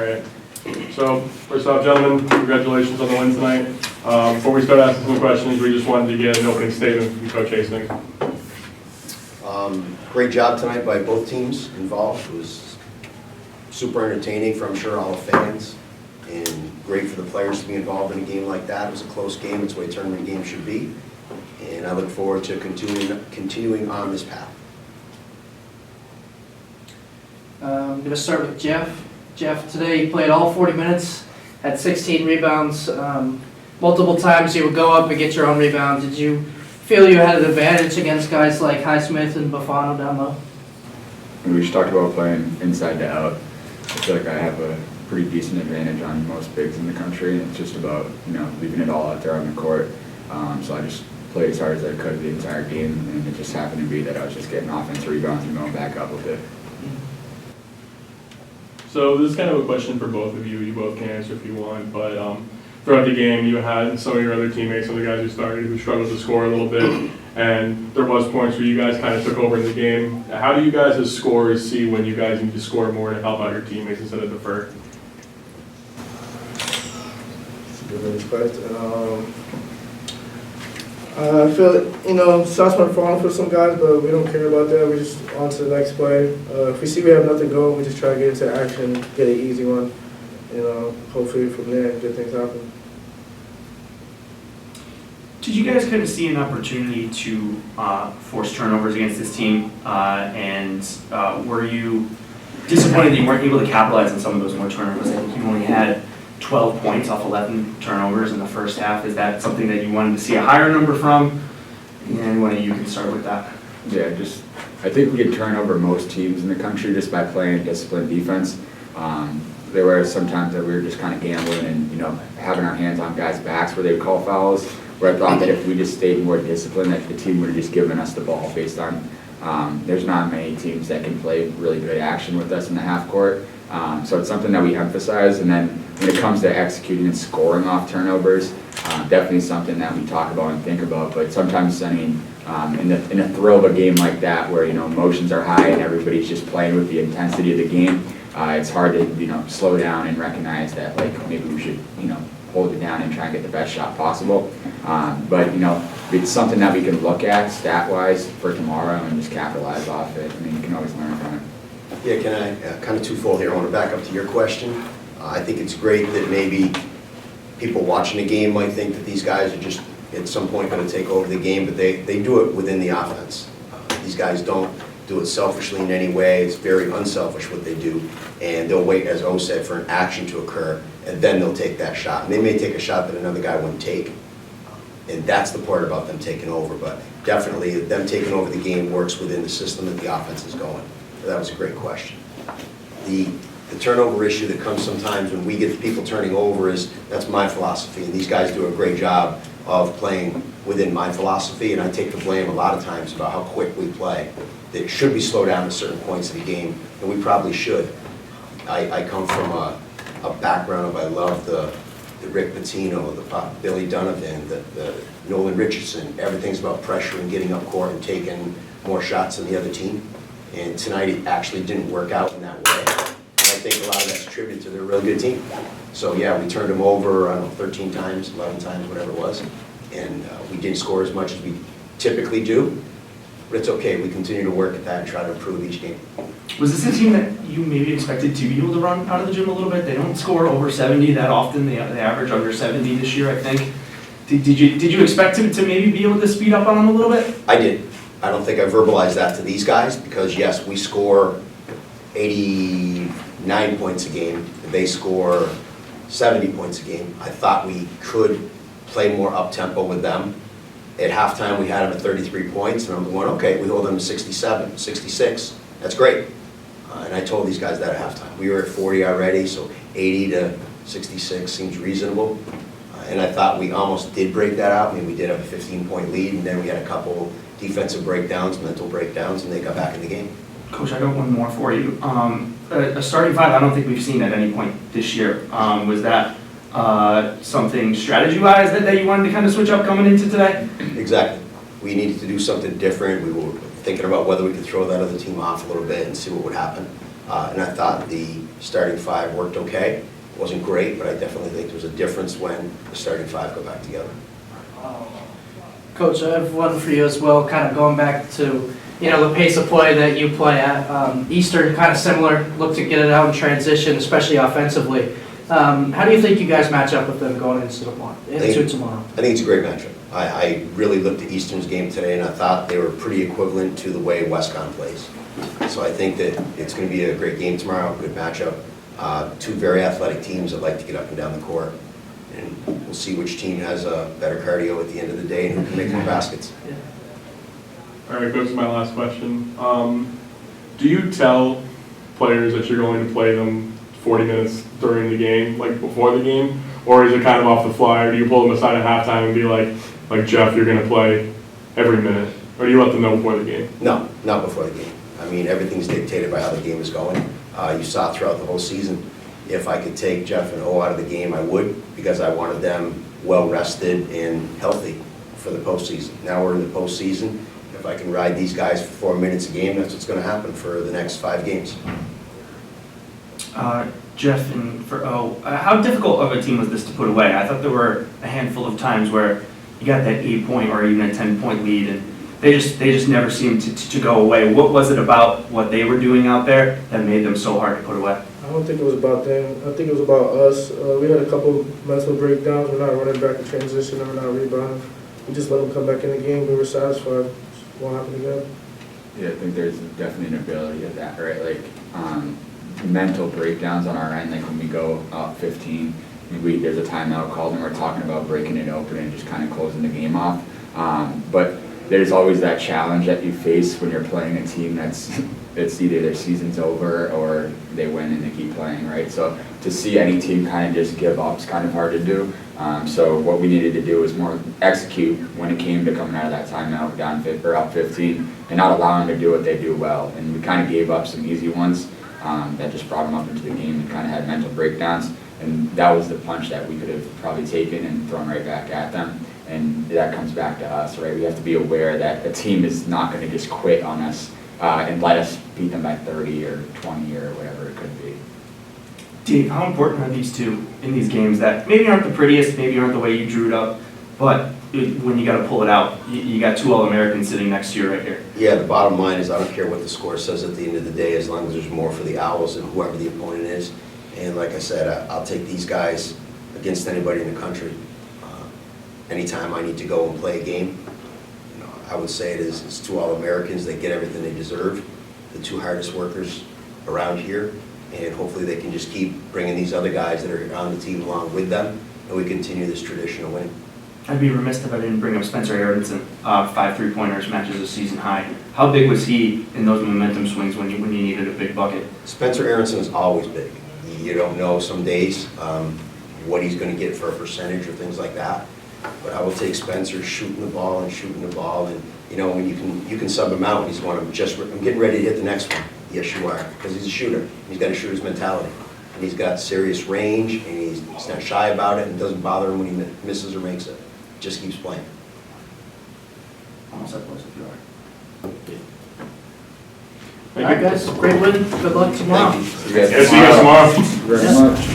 right. So, first off, gentlemen, congratulations on the win tonight. Before we start asking some questions, we just wanted to get an opening statement from Coach Hastings. Great job tonight by both teams involved. It was super entertaining for, I'm sure, all the fans, and great for the players to be involved in a game like that. It was a close game. It's the way tournament games should be, and I look forward to continuing on this path. I'm going to start with Jeff. Jeff, today you played all 40 minutes, had 16 rebounds. Multiple times you would go up and get your own rebound. Did you feel you had an advantage against guys like Highsmith and Buffano down low? We just talked about playing inside to out. I feel like I have a pretty decent advantage on most bigs in the country. It's just about, leaving it all out there on the court. So I just played as hard as I could the entire game, and it just happened to be that I was just getting offensive rebounds and going back up with it. So this is kind of a question for both of you. You both can answer if you want, but throughout the game you had some of your other teammates, some of the guys who started, who struggled to score a little bit, and there was points where you guys kind of took over in the game. How do you guys as scorers see when you guys need to score more to help out your teammates instead of defer? That's a good question. I feel shots might fall for some guys, but we don't care about that. We just on to the next play. If we see we have nothing going, we just try to get into action, get an easy one, hopefully from there good things happen. Did you guys kind of see an opportunity to force turnovers against this team, and were you disappointed that you weren't able to capitalize on some of those more turnovers? I think you only had 12 points off 11 turnovers in the first half. Is that something that you wanted to see a higher number from? And one of you can start with that. Yeah, I think we could turn over most teams in the country just by playing disciplined defense. There were some times that we were just kind of gambling and having our hands on guys' backs where they would call fouls. Where I thought that if we just stayed more disciplined, that the team would have just given us the ball based on. There's not many teams that can play really good action with us in the half court. So it's something that we emphasize, and then when it comes to executing and scoring off turnovers, definitely something that we talk about and think about. But sometimes, in a thrill of a game like that, where emotions are high and everybody's just playing with the intensity of the game, it's hard to slow down and recognize that maybe we should hold it down and try and get the best shot possible. But it's something that we can look at stat-wise for tomorrow and just capitalize off it. You can always learn from it. Yeah, can I, kind of twofold here, I want to back up to your question. I think it's great that maybe people watching the game might think that these guys are just at some point going to take over the game, but they do it within the offense. These guys don't do it selfishly in any way. It's very unselfish what they do, and they'll wait, as O said, for an action to occur, and then they'll take that shot. And they may take a shot that another guy wouldn't take, and that's the part about them taking over. But definitely them taking over the game works within the system that the offense is going. So that was a great question. The turnover issue that comes sometimes when we get people turning over that's my philosophy, and these guys do a great job of playing within my philosophy, and I take the blame a lot of times about how quick we play. That should be slowed down at certain points of the game, and we probably should. I come from a background of I love the Rick Pitino, the Billy Donovan, the Nolan Richardson. Everything's about pressure and getting up court and taking more shots than the other team. And tonight it actually didn't work out in that way. And I think a lot of that's attributed to their real good team. So yeah, we turned them over, 13 times, 11 times, whatever it was. And we didn't score as much as we typically do. But it's okay, we continue to work at that and try to improve each game. Was this a team that you maybe expected to be able to run out of the gym a little bit? They don't score over 70 that often. They average under 70 this year, I think. Did you expect him to maybe be able to speed up on them a little bit? I did. I don't think I verbalized that to these guys because, yes, we score 89 points a game. They score 70 points a game. I thought we could play more up-tempo with them. At halftime, we had them at 33 points, and I'm going, okay, we hold them to 67, 66. That's great. And I told these guys that at halftime. We were at 40 already, so 80 to 66 seems reasonable. And I thought we almost did break that out. We did have a 15-point lead, and then we had a couple defensive breakdowns, mental breakdowns, and they got back in the game. Coach, I got one more for you. A starting five, I don't think we've seen at any point this year. Was that something strategy-wise that you wanted to kind of switch up coming into today? Exactly. We needed to do something different. We were thinking about whether we could throw that other team off a little bit and see what would happen. And I thought the starting five worked okay. It wasn't great, but I definitely think there was a difference when the starting five go back together. Coach, I have one for you as well, kind of going back to, the pace of play that you play at. Eastern, kind of similar, look to get it out in transition, especially offensively. How do you think you guys match up with them going into tomorrow? I think it's a great matchup. I really looked at Eastern's game today, and I thought they were pretty equivalent to the way WestCon plays. So I think that it's going to be a great game tomorrow, good matchup. Two very athletic teams that like to get up and down the court. And we'll see which team has a better cardio at the end of the day and who can make more baskets. Yeah. All right, goes to my last question. Do you tell players that you're going to play them 40 minutes during the game, like before the game? Or is it kind of off the fly? Or do you pull them aside at halftime and be like Jeff, you're going to play every minute? Or do you let them know before the game? No, not before the game. I mean, everything's dictated by how the game is going. You saw throughout the whole season. If I could take Jeff and O out of the game, I would, because I wanted them well-rested and healthy for the postseason. Now we're in the postseason. If I can ride these guys for 4 minutes a game, that's what's going to happen for the next 5 games. Jeff, and for O, how difficult of a team was this to put away? I thought there were a handful of times where you got that 8-point or even a 10-point lead, and they just never seemed to go away. What was it about what they were doing out there that made them so hard to put away? I don't think it was about them. I think it was about us. We had a couple mental breakdowns. We're not running back in transition, and we're not rebounding. We just let them come back in the game. We were satisfied. It won't happen again. Yeah, I think there's definitely an ability of that, right? Like, mental breakdowns on our end, like when we go up 15, there's a timeout called and we're talking about breaking it open and just kind of closing the game off. But there's always that challenge that you face when you're playing a team it's either their season's over or they win and they keep playing, right? So to see any team kind of just give up is kind of hard to do. So what we needed to do was more execute when it came to coming out of that timeout down up 15 and not allowing them to do what they do well. And we kind of gave up some easy ones that just brought them up into the game and kind of had mental breakdowns. And that was the punch that we could have probably taken and thrown right back at them. And that comes back to us, right? We have to be aware that a team is not going to just quit on us and let us beat them by 30 or 20 or whatever it could be. Dave, how important are these two in these games that maybe aren't the prettiest, maybe aren't the way you drew it up, but when you got to pull it out, you got 2 All-Americans sitting next to you right here. Yeah, the bottom line is I don't care what the score says at the end of the day, as long as there's more for the Owls and whoever the opponent is. And like I said, I'll take these guys against anybody in the country. Anytime I need to go and play a game, I would say it's 2 All-Americans. They get everything they deserve, the 2 hardest workers around here, and hopefully they can just keep bringing these other guys that are on the team along with them, and we continue this tradition of winning. I'd be remiss if I didn't bring up Spencer Aronson, 5 3-pointers, matches a season high. How big was he in those momentum swings when you needed a big bucket? Spencer Aronson is always big. You don't know some days what he's going to get for a percentage or things like that. But I will take Spencer shooting the ball, and when you can sub him out and he's going, I'm getting ready to hit the next one. Yes, you are, because he's a shooter. He's got a shooter's mentality, and he's got serious range, and he's not shy about it, and it doesn't bother him when he misses or makes it. Just keeps playing. Almost up close if you are. All right, guys, great win. Good luck tomorrow. Thank you. Yeah, see you guys tomorrow. Thank you very much.